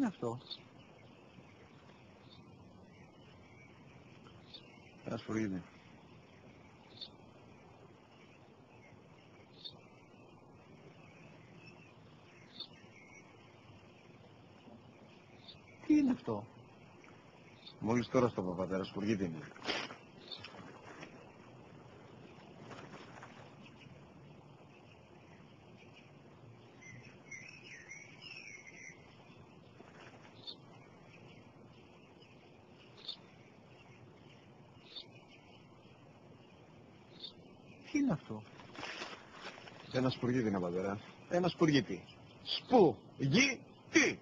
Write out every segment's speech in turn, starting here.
είναι αυτό? Ένα σφουργίτη. Τι είναι αυτό? Μόλις τώρα στο παπατέρα, σφουργίτη είναι. Τι είναι αυτό? Ένα σπουργίτη είναι, πατέρα. Ένα σπουργίτη. Σπου, γη, τι.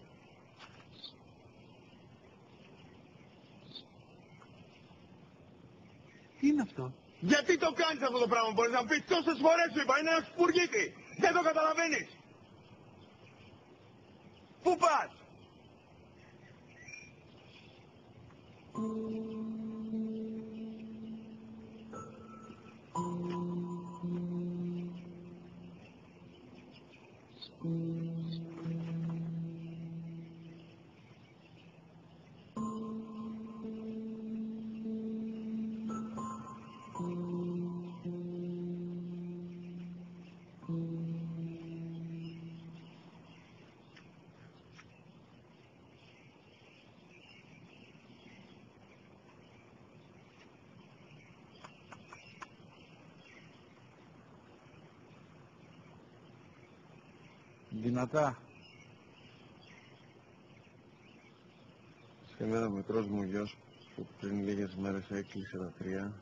Τι είναι αυτό? Γιατί το κάνεις αυτό το πράγμα, μπορείς να μου πεις? Τόσες φορές σου είπα, είναι ένα σπουργίτη. Δεν το καταλαβαίνεις. Πού πας? Δυνατά. Σήμερα ο μικρός μου γιος που πριν λίγες μέρες έκλεισε τα 3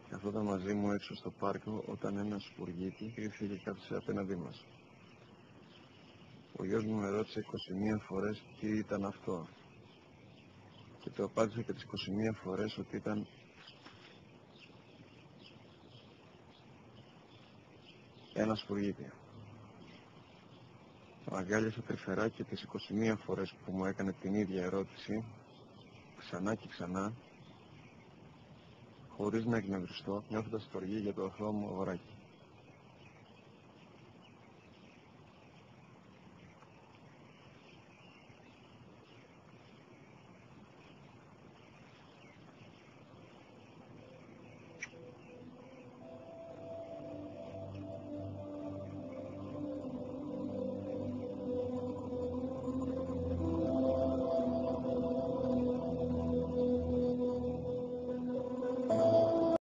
καθόταν μαζί μου έξω στο πάρκο όταν ένα σπουργίτη ήρθε και κάθισε απέναντί μας. Ο γιος μου με ρώτησε 21 φορές τι ήταν αυτό και του απάντησα και τις 21 φορές ότι ήταν ένα σπουργίτη. Το αγκάλιασα τρυφερά και τις 21 φορές που μου έκανε την ίδια ερώτηση ξανά και ξανά χωρίς να εκνευριστώ, νιώθοντας στοργή για το αθώο μου αγοράκι.